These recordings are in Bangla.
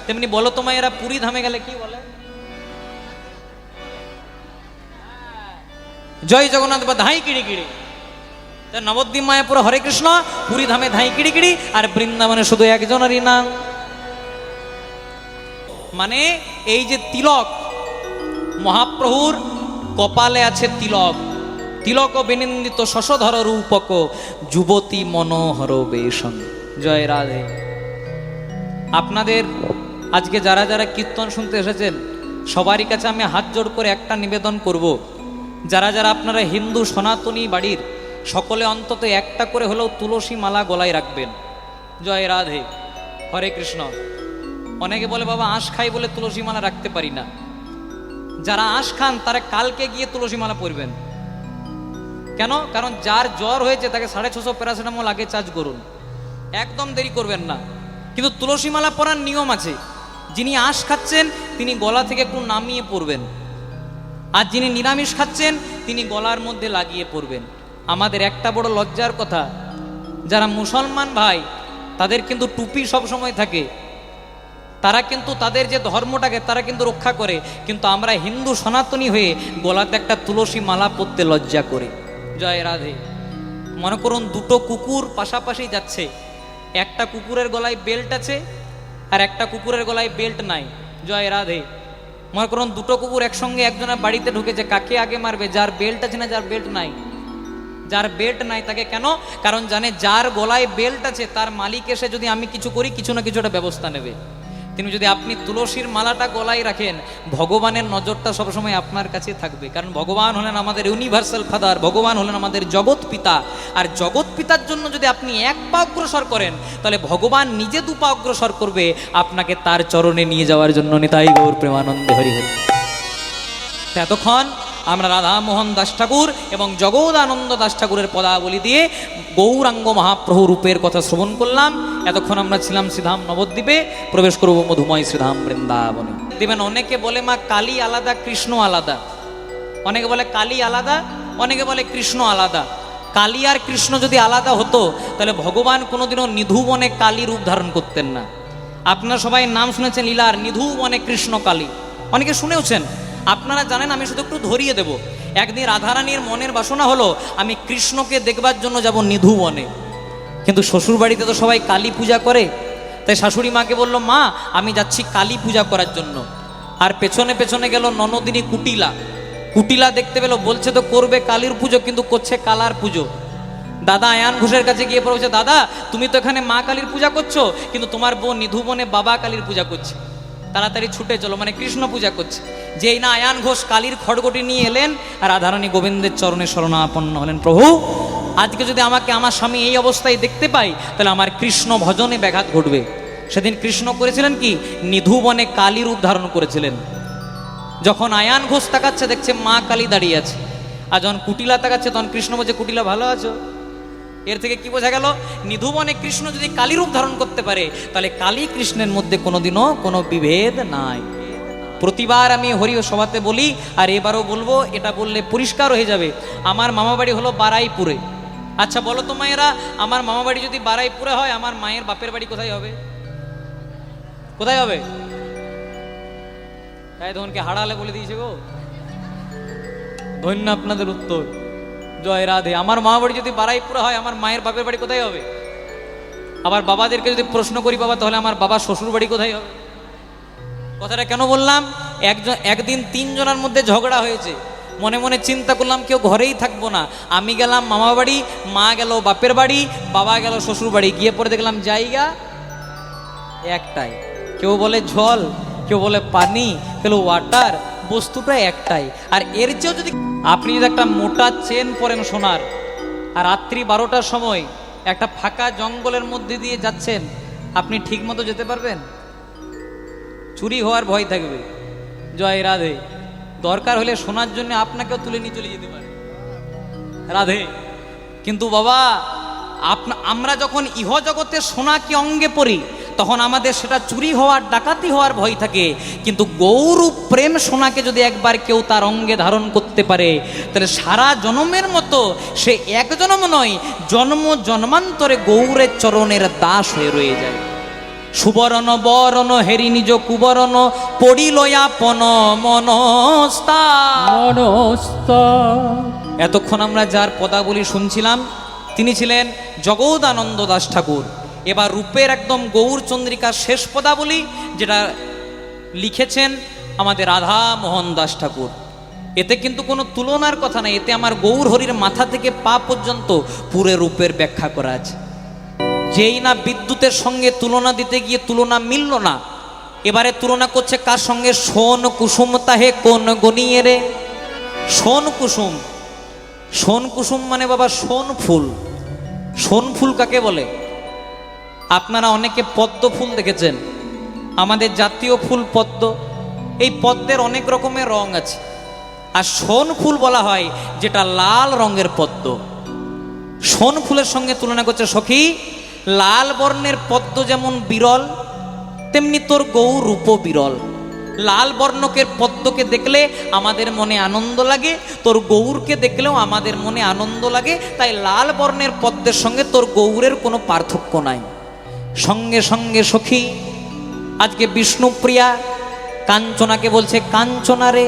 তেমনি বলো তোমায় এরা পুরী ধামে গেলে কি বলে? জয় জগন্নাথ বা ধাই কিড়ি কিড়ি। নবদ্বীপ মায়াপুর হরে কৃষ্ণ, পুরী ধামে ধাই কিড়ি কিড়ি, আর বৃন্দাবনে শুধু একজনেরই নাম। মানে এই যে তিলক, মহাপ্রভুর কপালে আছে তিলক। তিলক বিনিন্দিত শশধর রূপক যুবতী মনোহর বেশন। জয় রাধে। আপনাদের আজকে যারা যারা কীর্তন শুনতে এসেছেন সবারই কাছে আমি হাত জোড় করে একটা নিবেদন করব, যারা যারা আপনারা হিন্দু সনাতনী বাড়ির সকলে অন্তত একটা করে হলেও তুলসী মালা গলায় রাখবেন। জয় রাধে, হরে কৃষ্ণ। অনেকে বলে বাবা আঁশ খাই বলে তুলসী মালা রাখতে পারি না। যারা আঁশ খান তারা কালকে গিয়ে তুলসী মালা পরবেন। কেন? কারণ যার জ্বর হয়েছে তাকে 650 প্যারাসিটামল আগে চার্জ করুন, একদম দেরি করবেন না। কিন্তু তুলসী মালা পরার নিয়ম আছে। যিনি আঁশ খাচ্ছেন তিনি গলা থেকে একটু নামিয়ে পরবেন, আর যিনি নিরামিষ খাচ্ছেন তিনি গলার মধ্যে লাগিয়ে পরবেন। আমাদের একটা বড় লজ্জার কথা, যারা মুসলমান ভাই তাদের কিন্তু টুপি সব সময় থাকে, তারা কিন্তু তাদের যে ধর্মটাকে তারা কিন্তু রক্ষা করে, কিন্তু আমরা হিন্দু সনাতনী হয়ে গলাতে একটা তুলসী মালা পরতে লজ্জা করি। জয় রাধে। মনে করুন দুটো কুকুর পাশাপাশি যাচ্ছে, একটা কুকুরের গলায় বেল্ট আছে আর একটা কুকুরের গলায় বেল্ট নাই। জয় রাধে। মনে করুন দুটো কুকুর একসঙ্গে একজনের বাড়িতে ঢুকেছে, কাকে আগে মারবে? যার বেল্ট আছে না যার বেল্ট নাই? যার বেল্ট নাই তাকে। কেন? কারণ জানে যার গলায় বেল্ট আছে তার মালিক এসে যদি আমি কিছু করি কিছু না কিছু একটা ব্যবস্থা নেবে। তিনি যদি আপনি তুলসীর মালাটা গলায় রাখেন, ভগবানের নজরটা সবসময় আপনার কাছে থাকবে। কারণ ভগবান হলেন আমাদের ইউনিভার্সাল ফাদার, ভগবান হলেন আমাদের জগৎ পিতা। আর জগৎ পিতার জন্য যদি আপনি এক পা অগ্রসর করেন তাহলে ভগবান নিজে 2 পা অগ্রসর করবে আপনাকে তার চরণে নিয়ে যাওয়ার জন্য। নিতাই গৌর প্রেমানন্দে হরি হরি। এতক্ষণ আমরা রাধামোহন দাস ঠাকুর এবং জগদানন্দ দাস ঠাকুরের পদাবলী দিয়ে গৌরাঙ্গ মহাপ্রভু রূপের কথা শ্রবণ করলাম। এতক্ষণ আমরা ছিলাম শ্রীধাম নবদ্বীপে, প্রবেশ করব মধুময় শ্রীধাম বৃন্দাবনে। দেখবেন অনেকে বলে মা কালী আলাদা কৃষ্ণ আলাদা, অনেকে বলে কালী আলাদা, অনেকে বলে কৃষ্ণ আলাদা। কালী আর কৃষ্ণ যদি আলাদা হতো তাহলে ভগবান কোনোদিনও নিধুবনে কালী রূপ ধারণ করতেন না। আপনারা সবাই নাম শুনেছেন লীলার, নিধুবনে কৃষ্ণ কালী, অনেকে শুনেওছেন। আপনারা জানেন, আমি শুধু একটু ধরিয়ে দেব। একদিন রাধারানীর মনের বাসনা হলো আমি কৃষ্ণকে দেখবার জন্য যাব নিধুবনে, কিন্তু শ্বশুর বাড়িতে তো সবাই কালী পূজা করে। তাই শাশুড়ি মাকে বলল, মা আমি যাচ্ছি কালী পূজা করার জন্য। আর পেছনে পেছনে গেল ননদিনী কুটিলা। কুটিলা দেখতে পেল, বলছে তো করবে কালীর পুজো কিন্তু করছে কালার পুজো। দাদা আয়ান ঘোষের কাছে গিয়ে বলছে, দাদা তুমি তো এখানে মা কালীর পূজা করছো, কিন্তু তোমার বোন নিধুবনে বাবা কালীর পূজা করছে, তাড়াতাড়ি ছুটে চলো, মানে কৃষ্ণ পূজা করছে। যেই না আয়ান ঘোষ কালীর খড়গটি নিয়ে এলেন আর রাধারানী গোবিন্দের চরণে শরণাপন্ন হলেন। প্রভু আজকে যদি আমাকে আমার স্বামী এই অবস্থায় দেখতে পাই তাহলে আমার কৃষ্ণ ভজনে ব্যাঘাত ঘটবে। সেদিন কৃষ্ণ করেছিলেন কি, নিধুবনে কালী রূপ ধারণ করেছিলেন। যখন আয়ান ঘোষ তাকাচ্ছে দেখছে মা কালী দাঁড়িয়ে আছে, আর যখন কুটিলা তাকাচ্ছে তখন কৃষ্ণ বলছে, কুটিলা ভালো আছো? এর থেকে কি বোঝা গেল, নিধুবনে কৃষ্ণ যদি কালী রূপ ধারণ করতে পারে তাহলে কালী কৃষ্ণের মধ্যে কোনোদিনও কোনো বিভেদ নাই। প্রতিবার আমি হরি সভাতে বলি, আর এবারও বলবো, এটা বললে পরিষ্কার হয়ে যাবে। আমার মামা বাড়ি হলো বারাইপুরে। আচ্ছা বলো তো মায়েরা, আমার মামা বাড়ি যদি বারাইপুরে হয়, আমার মায়ের বাপের বাড়ি কোথায় হবে? কোথায় হবে? তাই তখনকে হারালে বলে দিয়েছে গো। ধন্য আপনাদের উত্তর। জয় রাধে। আমার মামা বাড়ি যদি বারাইপুরে হয়, আমার মায়ের বাপের বাড়ি কোথায় হবে? আবার বাবাদেরকে যদি প্রশ্ন করি, বাবা তাহলে আমার বাবার শ্বশুর বাড়ি কোথায় হবে? কথাটা কেন বললাম, একদিন 3 জনের মধ্যে ঝগড়া হয়েছে। মনে মনে চিন্তা করলাম কেউ ঘরেই থাকবো না। আমি গেলাম মামা বাড়ি, মা গেল বাপের বাড়ি, বাবা গেল শ্বশুর বাড়ি। গিয়ে পরে দেখলাম জায়গা একটাই। কেউ বলে জল, কেউ বলে পানি, কেউ ওয়াটার, বস্তুটা একটাই। আর এর চেয়েও যদি আপনি যদি একটা মোটা চেন পরেন সোনার, আর রাত্রি 12টার সময় একটা ফাঁকা জঙ্গলের মধ্যে দিয়ে যাচ্ছেন, আপনি ঠিক মতো যেতে পারবেন? চুরি হওয়ার ভয় থাকবে। জয় রাধে। দরকার হলে সোনার জন্য আপনাকেও তুলে নিয়ে চলে যেতে পারে। রাধে। কিন্তু বাবা আমরা যখন ইহ জগতে সোনাকে অঙ্গে পড়ি তখন আমাদের সেটা চুরি হওয়ার, ডাকাতি হওয়ার ভয় থাকে। কিন্তু গৌরূপ প্রেম সোনাকে যদি একবার কেউ তার অঙ্গে ধারণ করতে পারে তাহলে সারা জন্মের মতো সে এক জন্ম নয়, জন্ম জন্মান্তরে গৌরের চরণের দাস হয়ে রয়ে যায়। সুবরণ বরণ হেরি নিজ কুবরণ পড়িলয়াপন মনস্তা। এতক্ষণ আমরা যার পদাবলী শুনছিলাম তিনি ছিলেন জগদানন্দ দাস ঠাকুর। এবার রূপের একদম গৌর চন্দ্রিকার শেষ পদাবলী যেটা লিখেছেন আমাদের রাধা মোহন দাস ঠাকুর। এতে কিন্তু কোনো তুলনার কথা নাই, এতে আমার গৌর হরির মাথা থেকে পা পর্যন্ত পুরো রূপের ব্যাখ্যা করা আছে। যেই না বিদ্যুতের সঙ্গে তুলনা দিতে গিয়ে তুলনা মিলল না, এবারে তুলনা করছে কার সঙ্গে? সোন কুসুম তাহে কোন গনিয়ে রে। সোন কুসুম, সোন কুসুম মানে বাবা সোন ফুল। সোন ফুল কাকে বলে? আপনারা অনেকে পদ্ম ফুল দেখেছেন, আমাদের জাতীয় ফুল পদ্ম। এই পদ্মের অনেক রকমের রং আছে, আর সোন ফুল বলা হয় যেটা লাল রঙের পদ্ম। সোন ফুলের সঙ্গে তুলনা করছে সখী, লাল বর্ণের পদ্ম যেমন বিরল, তেমনি তোর গৌর রূপ বিরল। লাল বর্ণকের পদ্মকে দেখলে আমাদের মনে আনন্দ লাগে, তোর গৌরকে দেখলেও আমাদের মনে আনন্দ লাগে। তাই লাল বর্ণের পদ্মের সঙ্গে তোর গৌরের কোনো পার্থক্য নাই। সঙ্গে সঙ্গে সখী আজকে বিষ্ণুপ্রিয়া কাঞ্চনাকে বলছে, কাঞ্চনা রে,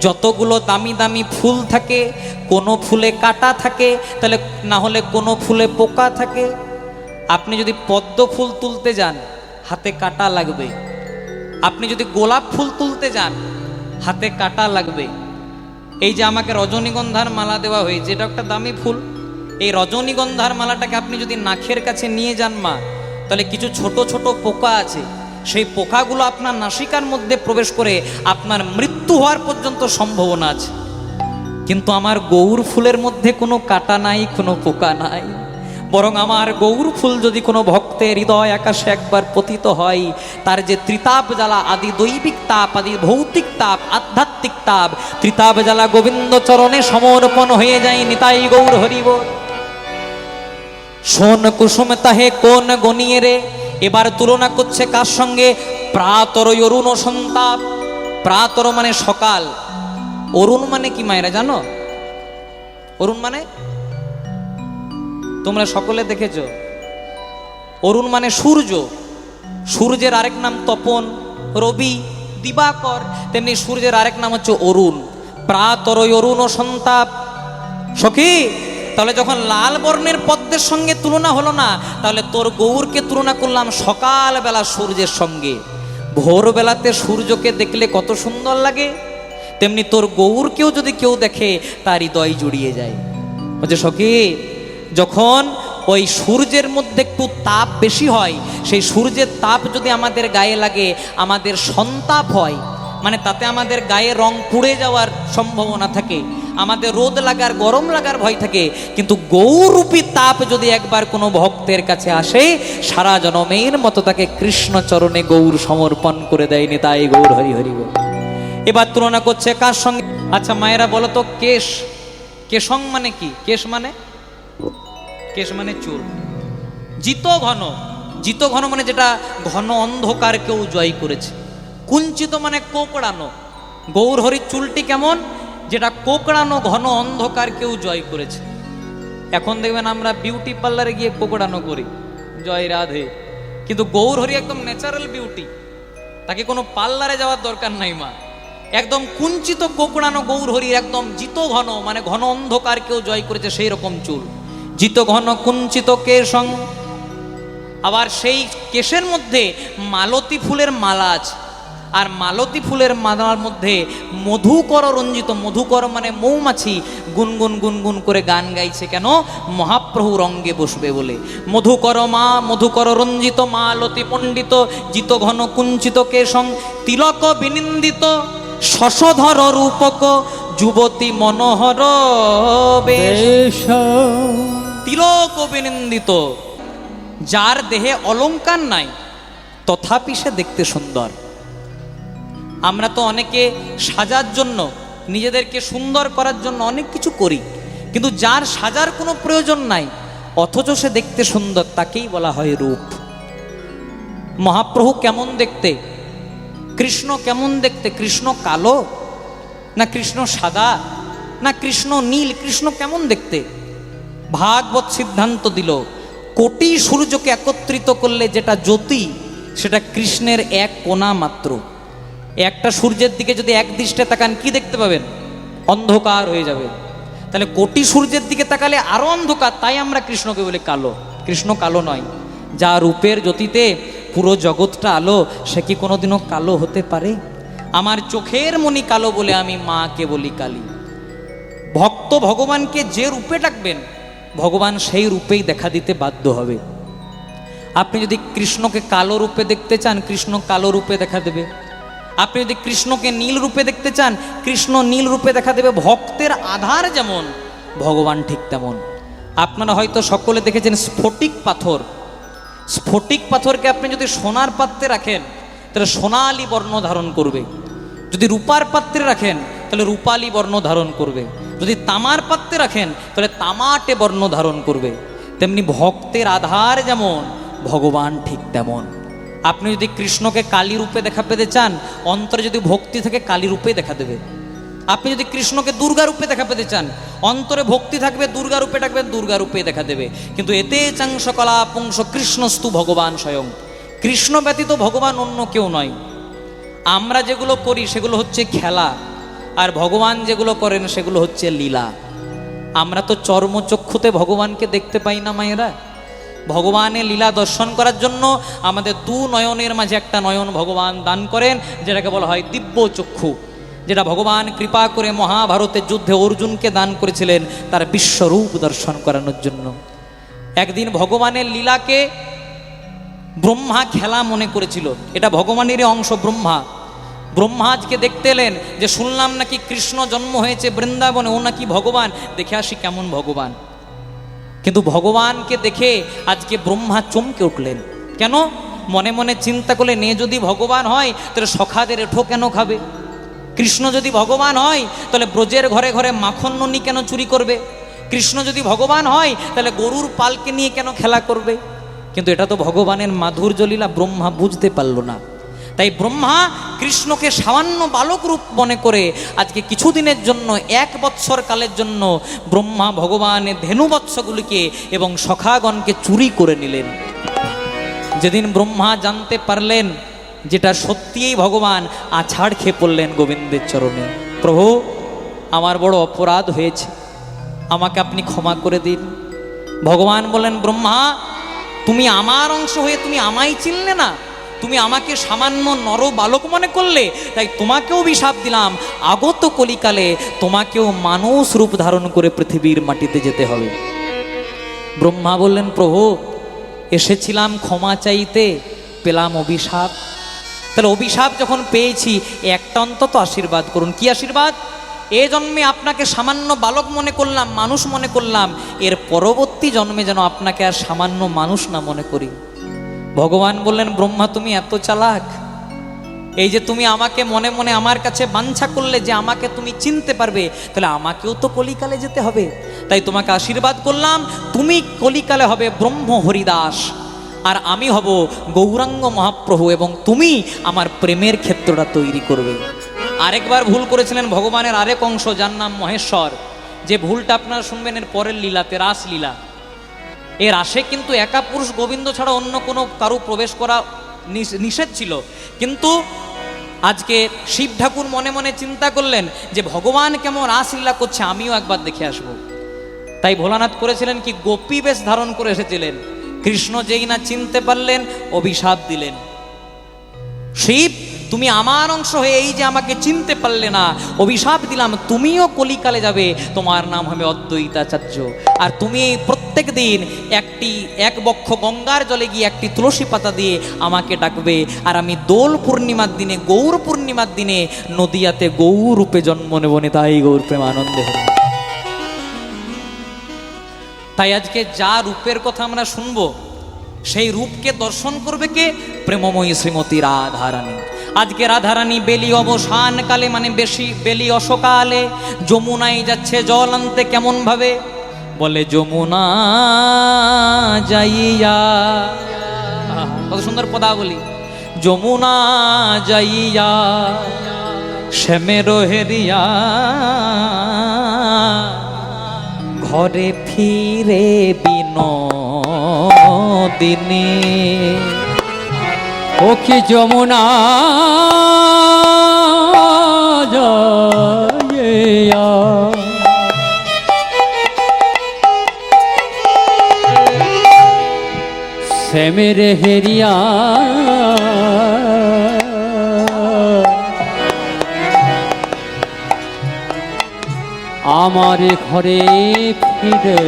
যতগুলো দামি দামি ফুল থাকে কোনো ফুলে কাঁটা থাকে, তাহলে না হলে কোনো ফুলে পোকা থাকে। আপনি যদি পদ্ম ফুল তুলতে যান হাতে কাঁটা লাগবে, আপনি যদি গোলাপ ফুল তুলতে যান হাতে কাঁটা লাগবে। এই যে আমাকে রজনীগন্ধার মালা দেওয়া হয়েছে, এটা একটা দামি ফুল। এই রজনীগন্ধার মালাটাকে আপনি যদি নাকের কাছে নিয়ে যান মা, তাহলে কিছু ছোট ছোট পোকা আছে, সেই পোকাগুলো আপনার নাসিকার মধ্যে প্রবেশ করে আপনার মৃত্যু হওয়ার পর্যন্ত সম্ভাবনা আছে। কিন্তু আমার গৌর ফুলের মধ্যে কোনো কাঁটা নাই, কোনো পোকা নাই। বরং আমার গৌর ফুল যদি কোনো ভক্তের হৃদয় আকাশে একবার পতিত হয়, তার যে ত্রিতাপ জ্বালা, আদি দৈবিক তাপ, আদি ভৌতিক তাপ, আধ্যাত্মিক তাপ, ত্রিতাপ জ্বালা গোবিন্দ চরণে সমর্পণ হয়ে যায়। নিতাই গৌর হরিব। সোন কুসুম তাহে কোন গনিয়ে রে। এবার তুলনা করছে কার সঙ্গে? প্রাতর অরুণ সন্তাপ। প্রাতর মানে সকাল, অরুণ মানে কি মায়েরা জানো? অরুণ মানে তোমরা সকলে দেখেছ, অরুণ মানে সূর্য। সূর্যের আরেক নাম তপন, রবি, দিবাকর, তেমনি সূর্যের আরেক নাম হচ্ছে অরুণ। প্রাতর অরুণ সন্তাপ। সখী, তাহলে যখন লাল বর্ণের পদ্মের সঙ্গে তুলনা হলো না, তাহলে তোর গৌরকে তুলনা করলাম সকালবেলা সূর্যের সঙ্গে। ভোরবেলাতে সূর্যকে দেখলে কত সুন্দর লাগে, তেমনি তোর গৌরকেও যদি কেউ দেখে তার হৃদয় জুড়িয়ে যায়। বলছে সখী, যখন ওই সূর্যের মধ্যে একটু তাপ বেশি হয়, সেই সূর্যের তাপ যদি আমাদের গায়ে লাগে আমাদের সন্তাপ হয়, মানে তাতে আমাদের গায়ে রং পুড়ে যাওয়ার সম্ভাবনা থাকে, আমাদের রোদ লাগার গরম লাগার ভয় থাকে। কিন্তু গৌরূপী তাপ যদি একবার কোনো ভক্তের কাছে আসে, সারা জনমের মতো তাকে কৃষ্ণ চরণে গৌর সমর্পণ করে দেয়নি। তাই গৌর হরি হরি গৌর। এবার তুলনা করছে কার সঙ্গে? আচ্ছা মায়েরা বলো তো, কেশ, কেশং মানে কি? কেশ মানে, কেশ মানে চুল। জিত ঘন, জিত ঘন মানে যেটা ঘন অন্ধকার কেউ জয় করেছে। কুঞ্চিত মানে কোকড়ানো। গৌর হরির চুলটি কেমন? যেটা কোকড়ানো ঘন অন্ধকার কেউ জয় করেছে। এখন দেখবেন আমরা বিউটি পার্লারে গিয়ে কোকড়ানো করি, জয় রাধে, কিন্তু গৌর হরি একদম ন্যাচারাল বিউটি, তাকে কোনো পার্লারে যাওয়ার দরকার নাই মা। একদম কুঞ্চিত কোকড়ানো গৌর হরির একদম জিত ঘন মানে ঘন অন্ধকার কেউ জয় করেছে সেই রকম চুল। জিত ঘন কুঞ্চিত কেশং। আবার সেই কেশের মধ্যে মালতী ফুলের মালা আছে, আর মালতী ফুলের মালার মধ্যে মধুকর রঞ্জিত, মধুকর মানে মৌমাছি গুনগুন গুনগুন করে গান গাইছে। কেন? মহাপ্রভু রঙ্গে বসবে বলে। মধুকর মা, মধুকর রঞ্জিত মালতী পণ্ডিত, জিত ঘন কুঞ্চিত কেশং, তিলক বিনিন্দিত শশধর রূপক, যুবতী মনোহর বেশ। তিলক বিনিন্দিত, যার দেহে অলংকার নাই তথাপি সে দেখতে সুন্দর। আমরা তো অনেকে সাজার জন্য, নিজেদেরকে সুন্দর করার জন্য অনেক কিছু করি, কিন্তু যার সাজার কোনো প্রয়োজন নাই অথচ সে দেখতে সুন্দর, তাকেই বলা হয় রূপ। মহাপ্রভু কেমন দেখতে? কৃষ্ণ কেমন দেখতে? কৃষ্ণ কালো না কৃষ্ণ সাদা না কৃষ্ণ নীল? কৃষ্ণ কেমন দেখতে? ভাগবত সিদ্ধান্ত দিল, কোটি সূর্যকে একত্রিত করলে যেটা জ্যোতি সেটা কৃষ্ণের এক কোণা মাত্র। একটা সূর্যের দিকে যদি এক দৃষ্টে তাকান কি দেখতে পাবেন? অন্ধকার হয়ে যাবে। তাহলে কোটি সূর্যের দিকে তাকালে আরো অন্ধকার, তাই আমরা কৃষ্ণকে বলি কালো। কৃষ্ণ কালো নয়। যা রূপের জ্যোতিতে পুরো জগৎটা আলো, সে কি কোনোদিনও কালো হতে পারে? আমার চোখের মণি কালো বলে আমি মাকে বলি কালী। ভক্ত ভগবানকে যে রূপে ডাকবেন ভগবান সেই রূপেই দেখা দিতে বাধ্য হবে। আপনি যদি কৃষ্ণকে কালো রূপে দেখতে চান, কৃষ্ণ কালো রূপে দেখা দেবে। আপনি যদি কৃষ্ণকে নীল রূপে দেখতে চান, কৃষ্ণ নীল রূপে দেখা দেবে। ভক্তের আধার যেমন, ভগবান ঠিক তেমন। আপনারা হয়তো সকলে দেখেছেন স্ফটিক পাথর। স্ফটিক পাথরকে আপনি যদি সোনার পাত্রে রাখেন তাহলে সোনালি বর্ণ ধারণ করবে, যদি রূপার পাত্রে রাখেন তাহলে রূপালি বর্ণ ধারণ করবে, যদি তামার পাত্রে রাখেন তাহলে তামাটে বর্ণ ধারণ করবে। তেমনি ভক্তের আধার যেমন, ভগবান ঠিক তেমন। আপনি যদি কৃষ্ণকে কালী রূপে দেখা পেতে চান, অন্তরে যদি ভক্তি থাকে কালী রূপে দেখা দেবে। আপনি যদি কৃষ্ণকে দুর্গা রূপে দেখা পেতে চান, অন্তরে ভক্তি থাকবে, দুর্গা রূপে ডাকবেন, দুর্গা রূপে দেখা দেবে। কিন্তু এতে চাংশ কলা পুংস কৃষ্ণস্তু ভগবান স্বয়ং। কৃষ্ণ ব্যতীত ভগবান অন্য কেউ নয়। আমরা যেগুলো করি সেগুলো হচ্ছে খেলা, আর ভগবান যেগুলো করেন সেগুলো হচ্ছে লীলা। আমরা তো চর্মচক্ষুতে ভগবানকে দেখতে পাই না মায়েরা। ভগবানের লীলা দর্শন করার জন্য আমাদের দু নয়নের মাঝে একটা নয়ন ভগবান দান করেন, যেটাকে বলা হয় দিব্য চক্ষু, যেটা ভগবান কৃপা করে মহাভারতের যুদ্ধে অর্জুনকে দান করেছিলেন তার বিশ্বরূপ দর্শন করানোর জন্য। একদিন ভগবানের লীলাকে ব্রহ্মা খেলা মনে করেছিল, এটা ভগবানেরই অংশ। ব্রহ্মা আজকে দেখতে এলেন যে শুনলাম নাকি কৃষ্ণ জন্ম হয়েছে বৃন্দাবনে, ও নাকি ভগবান, দেখে আসি কেমন ভগবান। কিন্তু ভগবানকে দেখে আজকে ব্রহ্মা চমকে উঠলেন। কেন? মনে মনে চিন্তা করলে, নে যদি ভগবান হয় তাহলে সখাদের এঠো কেন খাবে? কৃষ্ণ যদি ভগবান হয় তাহলে ব্রজের ঘরে ঘরে মাখন ননি কেন চুরি করবে? কৃষ্ণ যদি ভগবান হয় তাহলে গরুর পালকে নিয়ে কেন খেলা করবে? কিন্তু এটা তো ভগবানের মাধুর্য লীলা, ব্রহ্মা বুঝতে পারল না। তাই ব্রহ্মা কৃষ্ণকে সামান্য বালক রূপ মনে করে আজকে কিছুদিনের জন্য, 1 বৎসর কালের জন্য ব্রহ্মা ভগবানের ধেনুবৎসগুলিকে এবং সখাগণকে চুরি করে নিলেন। যেদিন ব্রহ্মা জানতে পারলেন যেটা সত্যিই ভগবান, আছাড় খেয়ে পড়লেন গোবিন্দের চরণে। প্রভু, আমার বড় অপরাধ হয়েছে, আমাকে আপনি ক্ষমা করে দিন। ভগবান বলেন, ব্রহ্মা, তুমি আমার অংশ হয়ে তুমি আমায় চিনলে না, তুমি আমাকে সামান্য নর বালক মনে করলে, তাই তোমাকেও অভিশাপ দিলাম, আগত কলিকালে তোমাকেও মানুষ রূপ ধারণ করে পৃথিবীর মাটিতে যেতে হবে। ব্রহ্মা বললেন, প্রভু, এসেছিলাম ক্ষমা চাইতে, পেলাম অভিশাপ। তাহলে অভিশাপ যখন পেয়েছি, একটা অন্তত আশীর্বাদ করুন। কি আশীর্বাদ? এ জন্মে আপনাকে সামান্য বালক মনে করলাম, মানুষ মনে করলাম, এর পরবর্তী জন্মে যেন আপনাকে আর সামান্য মানুষ না মনে করি। ভগবান বললেন, ব্রহ্মা, তুমি এত চালাক, এই যে তুমি আমাকে মনে মনে আমার কাছে বাঞ্ছা করলে যে আমাকে তুমি চিনতে পারবে, তাহলে আমাকেও তো কলিকালে যেতে হবে। তাই তোমাকে আশীর্বাদ করলাম, তুমি কলিকালে হবে ব্রহ্ম হরিদাস, আর আমি হব গৌরাঙ্গ মহাপ্রভু, এবং তুমি আমার প্রেমের ক্ষেত্রটা তৈরি করবে। আরেকবার ভুল করেছিলেন ভগবানের আরেক অংশ, যার নাম মহেশ্বর। যে ভুলটা আপনারা শুনবেন এর পরের লীলাতে, রাসলীলা। এর রাসে কিন্তু একা পুরুষ গোবিন্দ ছাড়া অন্য কোনো কারো প্রবেশ করা নিষেধ ছিল। কিন্তু আজকে শিব ঠাকুর মনে মনে চিন্তা করলেন যে ভগবান কেমন রাসলীলা করছে, আমিও একবার দেখে আসব। তাই ভোলানাথ করেছিলেন কি, গোপী বেশ ধারণ করে এসেছিলেন। কৃষ্ণ যেই না চিনতে পারলেন, অভিশাপ দিলেন, শিব, তুমি আমার অংশ হয়ে এই যে আমাকে চিনতে পারলে না, অভিশাপ দিলাম, তুমিও কলিকালে যাবে, তোমার নাম হবে অদ্বৈতাচার্য। আর তুমি প্রত্যেক দিন এক বক্ষ গঙ্গার জলে গিয়ে একটি তুলসী পাতা দিয়ে আমাকে ডাকবে, আর আমি দোল পূর্ণিমার দিনে, গৌর পূর্ণিমার দিনে নদিয়াতে গৌর রূপে জন্ম নেব, তাই গৌর প্রেম আনন্দে হবে। তাই আজকে যা রূপের কথা আমরা শুনবো, সেই রূপকে দর্শন করবে কে? প্রেমময়ী শ্রীমতী রাধারানী। আজকে রাধারানী বেলি অবসান কালে, মানে বেলি অসকালে যমুনায় যাচ্ছে জল আনতে। কেমন ভাবে? বলে, যমুনা যাইয়া, কত সুন্দর পদাবলী, যমুনা যাইয়া শ্যামের হেরিয়া ঘরে ফিরে বিনোদিনী। ও কি যমুনা যাইয়া শ্যামের হেরিয়া আমার ঘরে ফিরে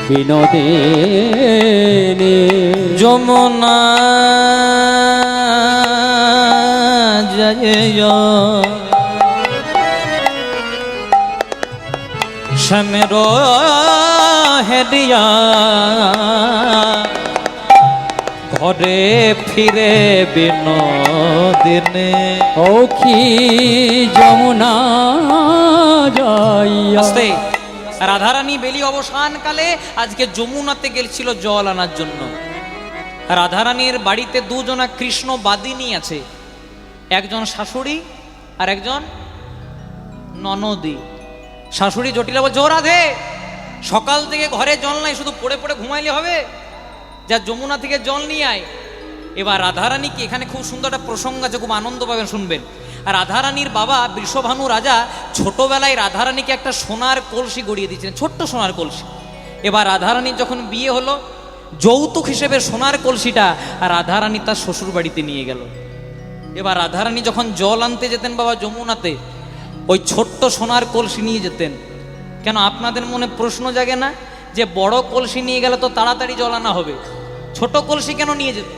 বিনোদিনী যমুনা জয় শ্যামের হেরিয়া ঘরে ফিরে বিনোদিনী। ও কি যমুনা যাইয়া আস্তে। রাধারানী বেলি অবসান কালে আজকে যমুনাতে গেছিল জল আনার জন্য। রাধারানীর বাড়িতে দুজনা কৃষ্ণ বাদিনী আছে, একজন শাশুড়ি আর একজন ননদী। শাশুড়ি জটিলা বলছে, ও রাধে, সকাল থেকে ঘরে জল নাই, শুধু পড়ে পড়ে ঘুমাইলে হবে, যা যমুনা থেকে জল নিয়ে আয়। এবার রাধারানী কি, এখানে খুব সুন্দর একটা প্রসঙ্গ আছে, খুব আনন্দ পাবেন শুনবেন। রাধারানীর বাবা বৃষভানু রাজা ছোটবেলায় রাধারানীকে একটা সোনার কলসি গড়িয়ে দিয়েছিলেন, ছোট্ট সোনার কলসি। এবার রাধারানীর যখন বিয়ে হলো, যৌতুক হিসেবে সোনার কলসিটা রাধারানী তার শ্বশুর বাড়িতে নিয়ে গেল। এবার রাধারানী যখন জল আনতে যেতেন বাবা যমুনাতে, ওই ছোট্ট সোনার কলসি নিয়ে যেতেন। কেন আপনাদের মনে প্রশ্ন জাগে না যে বড় কলসি নিয়ে গেলে তো তাড়াতাড়ি জল আনা হবে, ছোট কলসি কেন নিয়ে যেত?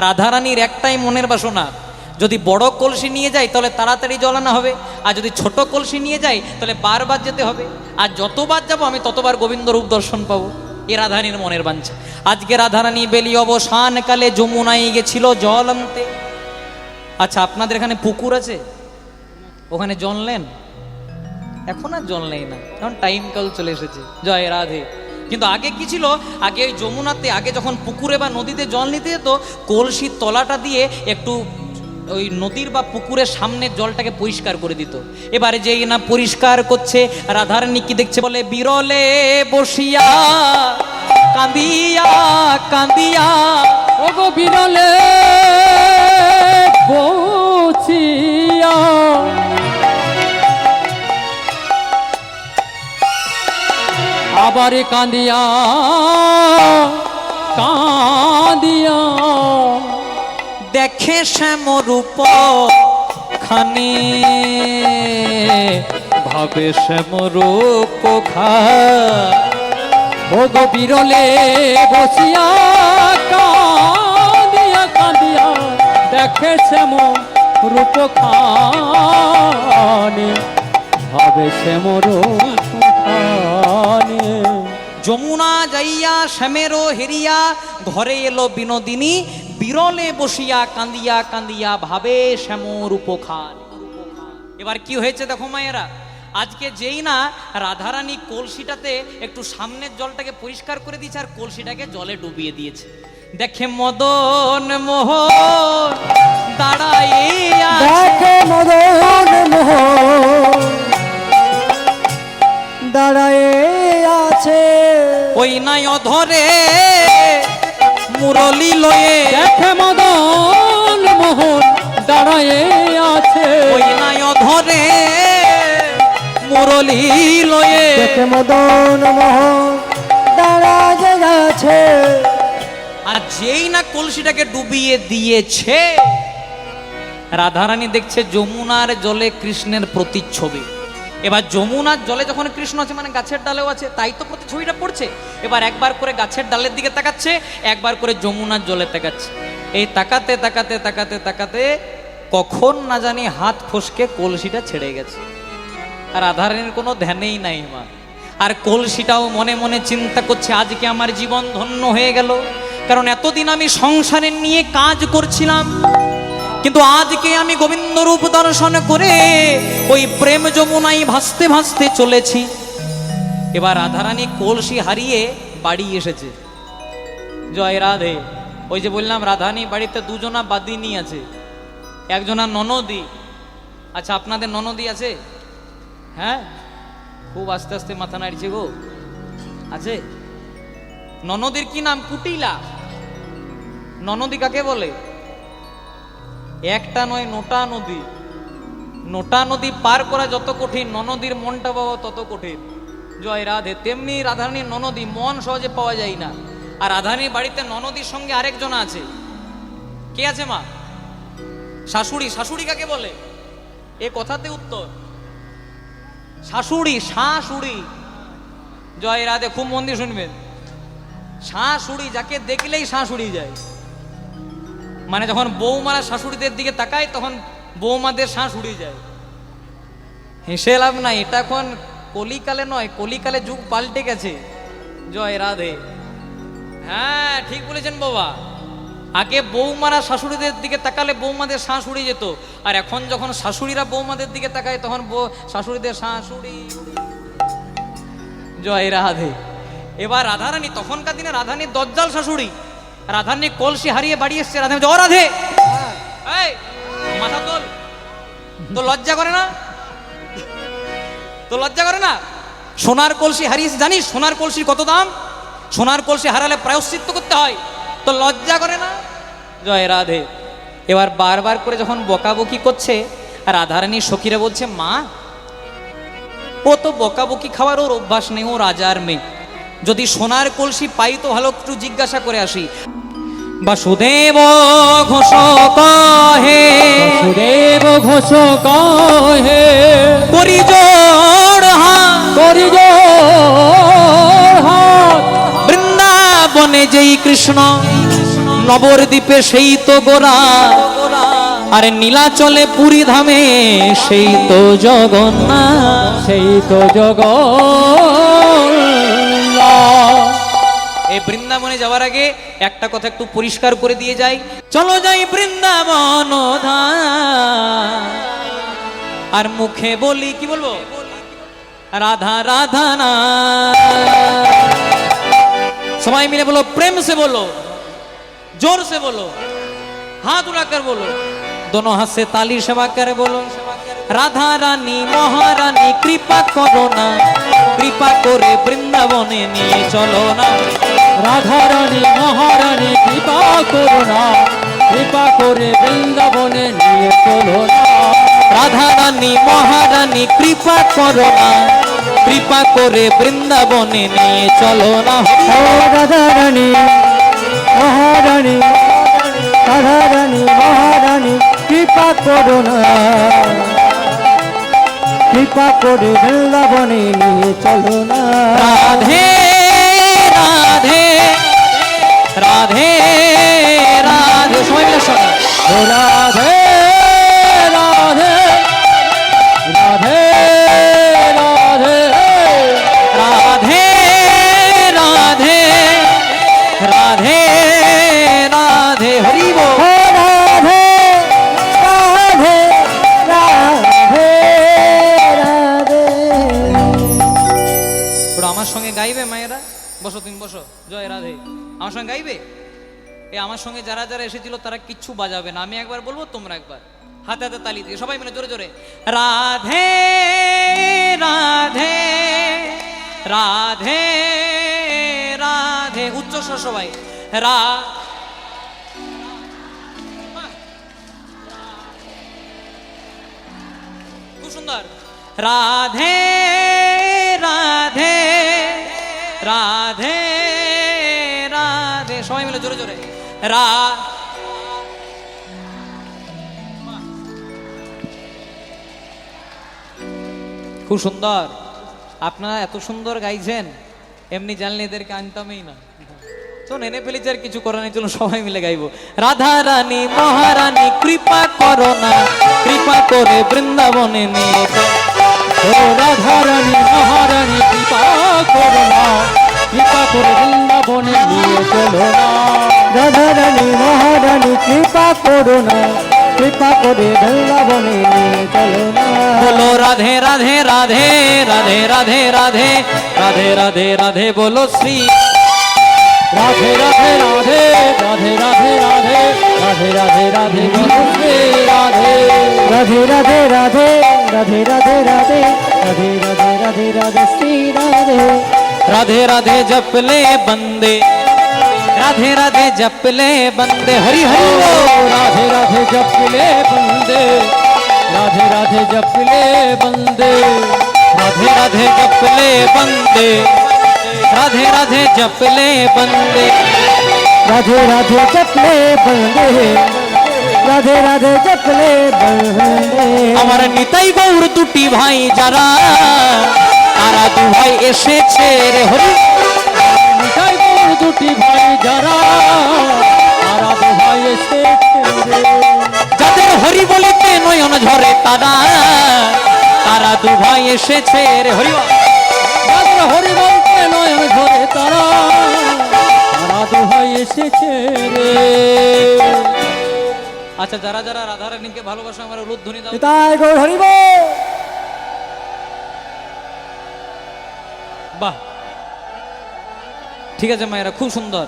রাধারানীর একটাই মনের বাসনা, যদি বড় কলসি নিয়ে যাই তাহলে তাড়াতাড়ি জল আনা হবে, আর যদি ছোট কলসি নিয়ে যাই তাহলে বারবার যেতে হবে, আর যতবার যাব আমি ততবার গোবিন্দ রূপ দর্শন পাবো। এ রাধারানীর মনের বাঞ্ছা। আজকে রাধারানী বেলি অবসান কালে যমুনায় গেছিল জল আনতে। আচ্ছা, আপনাদের এখানে পুকুর আছে? ওখানে জল নেন? এখন আর জল নেই না, এখন টাইম কাল চলে এসেছে। জয় রাধে। কিন্তু আগে কি ছিল, আগে ওই যমুনাতে, আগে যখন পুকুরে বা নদীতে জল নিতে যেত, কলসির তলাটা দিয়ে একটু ওই নদীর বা পুকুরের সামনে জলটাকে পরিষ্কার করে দিত। এবারে যেই না পরিষ্কার করছে, রাধারানী কি দেখছে, বলে বিরলে বসিয়া কাঁদিয়া কাঁদিয়া, ও গো বিরলে বসিয়া আবার কাঁদিয়া কাঁদিয়া দেখে শ্যাম রূপ খানি, ভাবে শ্যাম রূপ খা। ও গো বিরলে বসিয়া কাঁদিয়া কাঁদিয়া দেখে শ্যাম রূপ খানি, ভাবে শ্যাম রূপ খানি। যমুনা যাইয়া শ্যামেরও হেরিয়া ঘরে এলো বিনোদিনী, বিরলে বসিয়া কাঁদিয়া কাঁদিয়া ভাবে শ্যাম রূপ খান। এবার কি হয়েছে দেখো মায়েরা, আজকে যেই না রাধারানী কলসিটাতে একটু সামনের জলটাকে পরিষ্কার করে দিয়েছে আর কলসিটাকে জলে ডুবিয়ে দিয়েছে, দেখে মদন মোহন দাঁড়ায়, দেখে মদন মোহন দাঁড়ায় আছে, ওই নাই অধরে মুরলি লয়ে, দেখে মদন মোহন দাঁড়ায় আছে, ওই নাই অধরে মুরলি লয়ে, দেখে মদন মোহন দাঁড়ায় আছে। আর যেই না কলসিটাকে ডুবিয়ে দিয়েছে, রাধারানী দেখছে যমুনার জলে কৃষ্ণের প্রতিচ্ছবি। এবার যমুনার জলে যখন কৃষ্ণ আছে, মানে গাছের ডালেও আছে, তাই তো প্রতিচ্ছবিটা পড়ছে। এবার একবার করে গাছের ডালের দিকে তাকাচ্ছে, একবার করে যমুনার জলে তাকাচ্ছে। এই তাকাতে তাকাতে তাকাতে তাকাতে কখন না জানি হাত ফসকে কলসিটা ছেড়ে গেছে। আর রাধারানীর কোনো ধ্যানেই নাই মা। আর কলসিটাও মনে মনে চিন্তা করছে, আজকে আমার জীবন ধন্য হয়ে গেল, কারণ এতদিন আমি সংসারের নিয়ে কাজ করছিলাম, কিন্তু আজকে আমি গোবিন্দ রূপ দর্শন করে ওই প্রেম যমুনায় ভাসতে ভাসতে চলেছি। এবার রাধারানী কলসি হারিয়ে বাড়ি এসেছে। জয় রাধে। ওই যে বললাম রাধারানী বাড়িতে দুজনা বাদিনী আছে, একজনা ননদী। আচ্ছা, আপনাদের ননদী আছে? হ্যাঁ, খুব আস্তে আস্তে মাথা নাড়ছে গো। আছে? ননদীর কি নাম? কুটিলা। ননদী কাকে বলে? একটা নয়, নোটা নদী। নোটা নদী পার করা যত কঠিন, ননদীর মনটা পাওয়া তত কঠিন। জয় রাধে। তেমনি রাধারানীর ননদী মন সহজে পাওয়া যায় না। আর রাধারানীর বাড়িতে ননদীর সঙ্গে আরেকজন আছে। কে আছে মা? শাশুড়ি। শাশুড়ি কাকে বলে? এ কথাতে উত্তর শাশুড়ি। শাশুড়ি। জয় রাধে। খুব মন দিয়ে শুনবেন। শাশুড়ি, যাকে দেখলেই শাশুড়ি যায়। মানে যখন বৌমারা শাশুড়িদের দিকে তাকায় তখন বৌমাদের শাশুড়ি যায়। হেসে লাভ নাই, এটা এখন কলিকালে নয়, কলিকালে যুগ পাল্টে গেছে। জয় রাধে। হ্যাঁ ঠিক বলেছেন বাবা। আগে বৌমারা শাশুড়িদের দিকে তাকালে বৌমাদের শাশুড়ি যেত, আর এখন যখন শাশুড়িরা বৌমাদের দিকে তাকায় তখন শাশুড়িদের শাশুড়ি। জয় রাধে। এবার রাধারানী, তখনকার দিনে রাধারানীর দজ্জাল শাশুড়ি। রাধারানী কলসি হারিয়ে বাড়ি এসছে। রাধা বলছে, ও রাধে, এই মাথা তোল, তো লজ্জা করে না? তো লজ্জা করে না? সোনার কলসি হারিয়েছে, জানিস সোনার কলসির কত দাম? সোনার কলসি হারালে প্রায়শ্চিত্ত করতে হয়, তো লজ্জা করে না? জয় রাধে। এবার বারবার করে যখন বকাবকি করছে, রাধারানী সখীরা বলছে, মা ও তো বকাবকি খাওয়ার ওর অভ্যাস নেই, ও রাজার মেয়ে। যদি সোনার কলসি পাই তো ভালো, একটু জিজ্ঞাসা করে আসি। বাসুদেব ঘোষ কহে, বাসুদেব ঘোষ কহে, করিজোড় হাত, করিজোড় হাত, বৃন্দাবনে যেই কৃষ্ণ, নবদ্বীপে সেই তো গোরা, আরে নীলাচলে পুরী ধামে সেই তো জগন্নাথ, সেই তো জগন্নাথ। এই বৃন্দাবনে যাওয়ার আগে একটা কথা একটু পরিষ্কার করে দিয়ে যাই। চলো যাই বৃন্দাবন ধাম, আর মুখে বলি, কি বলবো? রাধা রাধা না। সবাই মিলে বলো, প্রেম সে বলো, जोर से बोलो, हाथ उठाकर बोलो, दोनों हाथ से ताली सेवा कर बोलो। राधा रानी महारानी कृपा करो ना, कृपा करे बृंदावने निये चलो ना। রাধা রানী মহারানী কৃপা করো না, কৃপা করে বৃন্দাবনে নিয়ে চলো না। राधा रानी महारानी कृपा करो ना, कृपा करे बृंदावने निये चलो ना। ও রাধা রানী মহারানী, রাধা রানী মহারানী কৃপা করো না, কৃপা করে বৃন্দাবনে নিয়ে চলো না। राधे राधे राधे राधे, सबाई मिले शোনো। ও রাধে রাধে রাধে রাধে राधे राधे राधे राधे, हरि बोल। ও রাধে রাধে রাধে রাধে। ওরা আমার সঙ্গে গাইবে মায়েরা? বসো, তুমি বসো। জয় রাধে। আমার সঙ্গে গাইবে? এই আমার সঙ্গে যারা যারা এসেছিল তারা কিচ্ছু বাজাবে না, আমি একবার বলবো তোমরা একবার হাতে হাতে তালি দিয়ে সবাই মিলে জোরে জোরে রাধে রাধে রাধে রাধে, উচ্চ স্বর সবাই। রা খুব সুন্দর। রাধে রাধে রাধে রাধে, সবাই মিলে জোরে জোরে রা। খুব সুন্দর। আপনারা এত সুন্দর গাইছেন, এমনি জানলে এদেরকে আনতামই না। চলুন এনে ফেলেছি, আর কিছু করার নেই, চলুন সবাই মিলে গাইবো। রাধা রানী মহারানী কৃপা করো না, কৃপা করে বৃন্দাবনে নিয়ে চলো। ও রাধা রানী মহারানী কৃপা করো না, কৃপা করে বৃন্দাবনে নিয়ে চলো না। রাধা রানী মহারানী কৃপা করো না, কৃপা করে বৃন্দাবনে নিয়ে চলো না। बोलो राधे राधे राधे राधे राधे राधे राधे राधे राधे, बोलो श्री রাধে রাধে রাধে রাধে রাধে রাধে রাধে রাধে রাধে বলো শ্রী রাধে। রাধে রাধে রাধে রাধে রাধে রাধে রাধে রাধে রাধে রাধে শ্রী রাধে। राधे राधे जप ले बंदे, राधे राधे जपले बंदे हरि हरि ओ बोल। राधे राधे जपले बंदे, राधे राधे जपले बंदे, राधे राधे जपले बंदे, राधे राधे जपले बंदे, राधे राधे जपले बंदे, राधे राधे जपले बंदे। আমার নিতাই গৌর দুটি ভাই যারা, তারা দু ভাই এসেছে রে হরি। নিতাই গৌর দুটি ভাই যারা, তারা দু ভাই এসেছে রে। যাদের হরি বলিতে নয়ন ঝরে তারা, তারা দু ভাই এসেছে রে হরি। যাদের হরি বলতে নয়ন ঝরে তারা, তারা দু ভাই এসেছে রে। আচ্ছা, যারা যারা রাধারানীকে ভালোবাসা আমার উলুধ্বনি দাও। নিতাই গৌর হরি বল। বাহ, ঠিক আছে মায়েরা, খুব সুন্দর,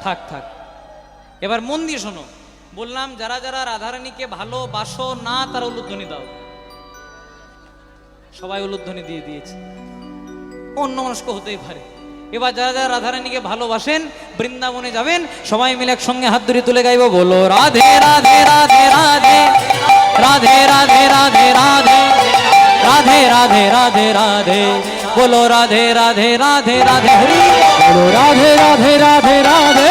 থাক থাক। এবার মন দিয়ে শোনো, বললাম যারা যারা রাধারানীকে ভালোবাসো না তারা উলুধ্বনি দাও। সবাই উলুধ্বনি দিয়ে দিয়েছে, অন্য মনস্ক হতেই পারে। এবার যারা যারা রাধারানীকে ভালোবাসেন, বৃন্দাবনে যাবেন, সবাই মিলে একসঙ্গে হাত ধরে তুলে গাইবো, বলো রাধে রাধে রাধে রাধে রাধে রাধে রাধে রাধে রাধে রাধে রাধে রাধে, বলো রাধে রাধে রাধে রাধে হরি। বলো রাধে রাধে রাধে রাধে,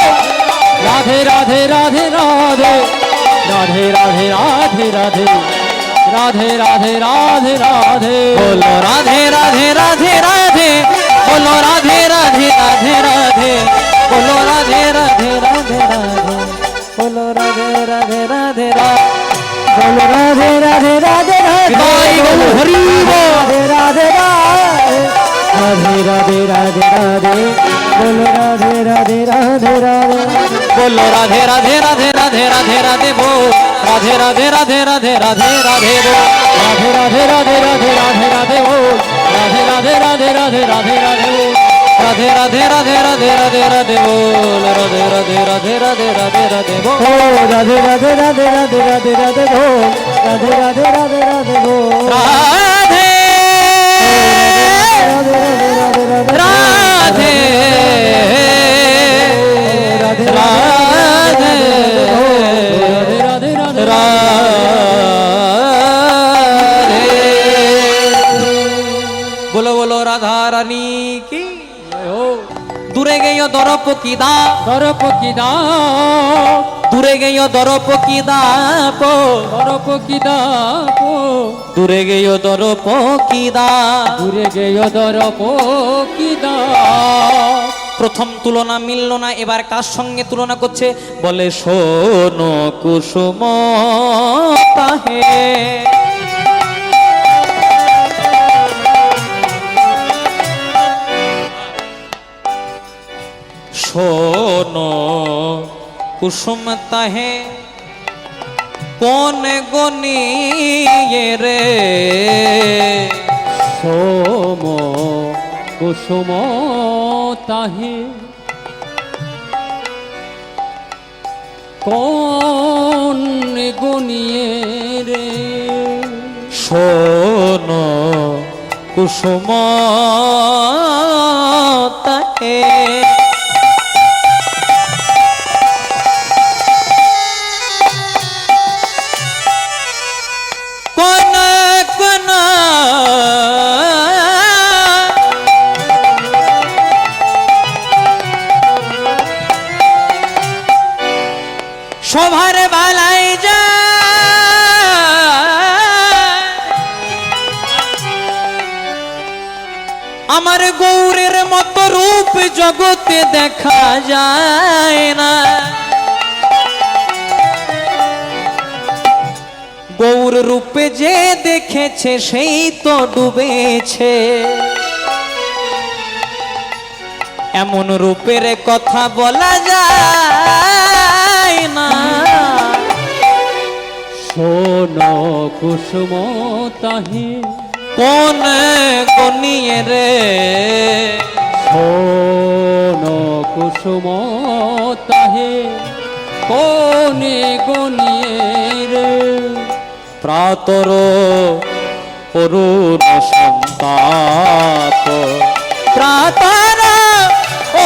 রাধে রাধে রাধে রাধে, রাধে রাধে রাধে রাধে, রাধে রাধে রাধে রাধে। বলো রাধে রাধে রাধে রাধে, বলো রাধে রাধে রাধে রাধে, বলো রাধে রাধে রাধে রাধে, বলো রাধে রাধে রাধে রাধে, বলো রাধে রাধে রাধে রাধে, জয় গৌর হরি বল। রাধে রাধে রাধে, রাধে রাধে রাধে রাধে, বলো রাধে রাধে রাধে রাধে। বলো রাধে রাধে রাধে রাধে রাধে রাধে বল, রাধে রাধে রাধে রাধে রাধে রাধে বল, রাধে রাধে রাধে রাধে রাধে রাধে বল, রাধে রাধে রাধে রাধে রাধে রাধে বল, রাধে রাধে রাধে রাধে রাধে রাধে বল, রাধে রাধে রাধে রাধে রাধে রাধে বল। ও রাধে রাধে রাধে রাধে রাধে রাধে বল, রাধে রাধে রাধে রাধে বল, রাধে রাধে রাধে রাধে রাধে রাধে রাধে রাধে রাধে রাধে রাধে। বলো বলো রাধা রানী কি। দূরে গেয় দরপ কি দা, দরপ কি দূরে গেয় দরপ কি দাপ, দরপ কি দূরে গেয় দরপ কি দা। দূরে গেয় দরপ কি প্রথম তুলনা মিলল না, এবার কার সঙ্গে তুলনা করছে, বলে শোনো কুসুম তাহে, শোনো কুসুম তাহে, কোন গনিয়ে রে, সোম কুসুম তাহে, কোন গুনিয়ে রে, শোনো কুসুম তাহে। কোন কোন সভার বালাই যা, আমার গৌরের মতো রূপ জগতে দেখা যায় না। গৌর রূপে যে দেখেছে সেই তো ডুবেছে, এমন রূপের কথা বলা যায় না। সোনো কুসুম তাহে, কোন গনিয়ে রে, সোনো কুসুম তাহে, কোনে গনিয়ে রে, প্রাতর অরুণ সন্তাপ, প্রাতর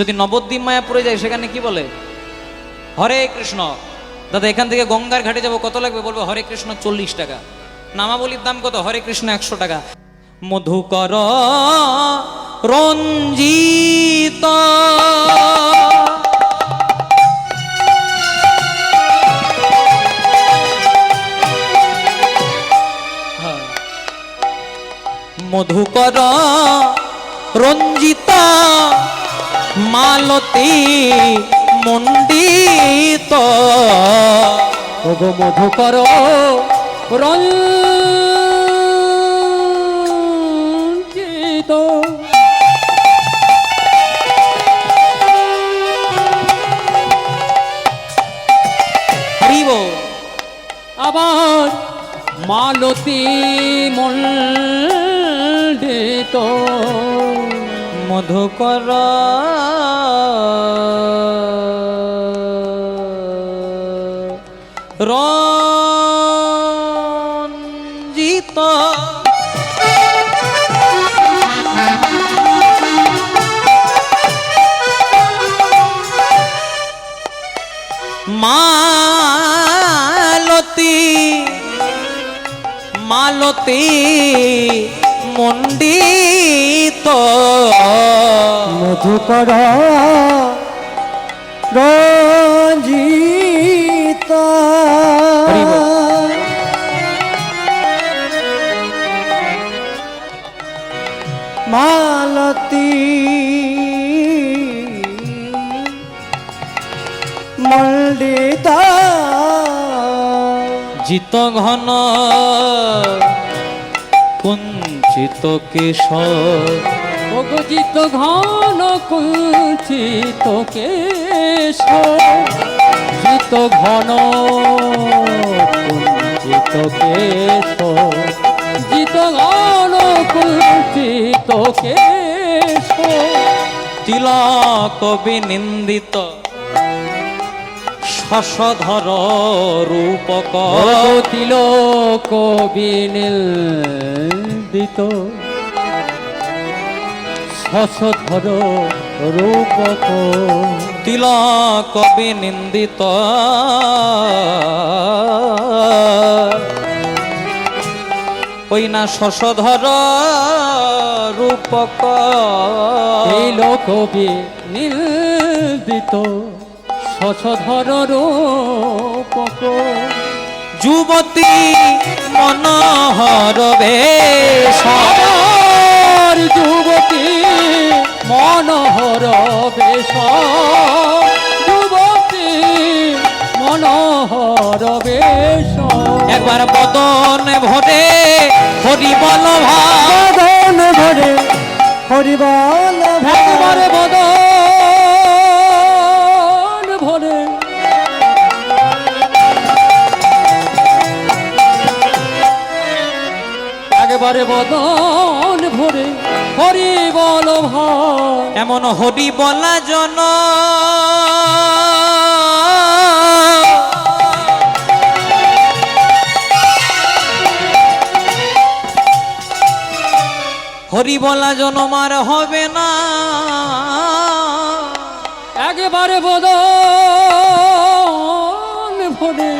যদি নবদ্বীপ মায়াপুরে যায় সেখানে কি বলে? হরে কৃষ্ণ। দাদা এখান থেকে গঙ্গার ঘাটে যাব কত লাগবে? বলবো হরে কৃষ্ণ 40 টাকা। নামাবলির দাম কত? হরে কৃষ্ণ 100 টাকা। মধুকর রঞ্জিত মধুকর রঞ্জিত মালতী মণ্ডিত। ওগো মধুকর রঞ্জিত হরিব আবার মালতী মণ্ডিত। মধুকর রঞ্জিত মালতী মালতী মণ্ডিত। মধুকর রঞ্জিত মালতী মণ্ডিত। জিত ঘন কুঞ্চিত কেশর। অগজিত ঘন কুঞ্চিত কেশ। জিত ঘন কুঞ্চিত কেশ। জিত ঘন কুঞ্চিত কেশ। তিলক বিনিন্দিত শশধর রূপক। তিলক বিনিন্দিত শশধর রূপক। তিলক বিনিন্দিত ওই না শশধর রূপক। তিলক বিনিন্দিত শশধর রূপক। যুবতী মনোহর বেশ। আমার যুবতী মনোহর বেশ। যুবতী মনোহর বেশ। একবার বদন ভরে হরিবল ভাব। বদন ভরে হরিবল একবার বদন ভরে। একেবারে বদন ভরে হরিবল ভাব। এমন হরি বলা জন হরি বলা জনমার হবে না। একেবারে বদন ভরে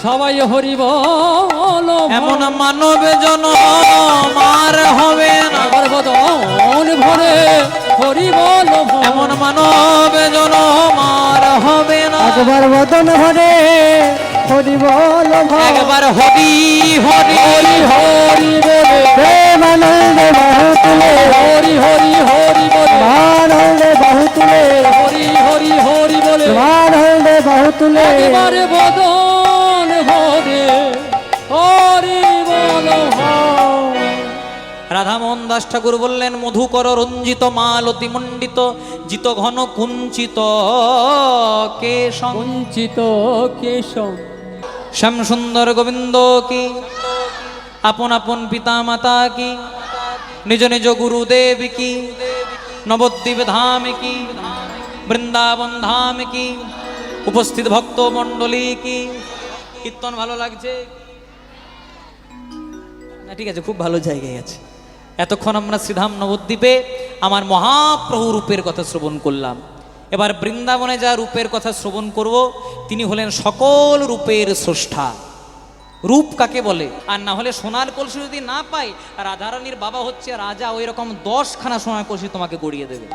সবাই হরিবল এমন মানব জনমার হবে না। একবার বদন ভরে হরিবল এমন মানব জনমার হবে না। একবার বদন ভরে হরিবল একবার হরি হরি হরি হরি বলে প্রেমানন্দে বাহু তুলে। হরি হরি হরি বলে আনন্দে বাহু তুলে। হরি হরি হরি বলে আনন্দে বাহু তুলে। একেবারে বদন ভরে হরিবল রাধামোহন দাস ঠাকুর বললেন মধুকর রঞ্জিত মালতী মণ্ডিত জিত ঘন কুঞ্চিত কেশম। কুঞ্চিত কেশম। শ্যাম সুন্দর গোবিন্দ কি আপন আপন পিতা মাতা কি নিজ নিজ গুরুদেব কি নবদ্বীপ ধাম কি বৃন্দাবন ধাম কি উপস্থিত ভক্ত মণ্ডলী কি। কীর্তন ভালো লাগছে না? ঠিক আছে, খুব ভালো জায়গায় আছে। এতক্ষণ আমরা শ্রীধাম নবদ্বীপে আমার মহাপ্রভু রূপের কথা শ্রবণ করলাম। এবার বৃন্দাবনে যা রূপের কথা শ্রবণ করব, তিনি হলেন সকল রূপের স্রষ্টা। রূপ কাকে বলে? আর না হলে সোনার কলসি যদি না পাই, রাধারানীর বাবা হচ্ছে রাজা, ওই রকম 10খানা সোনার কলসি তোমাকে গড়িয়ে দেবে।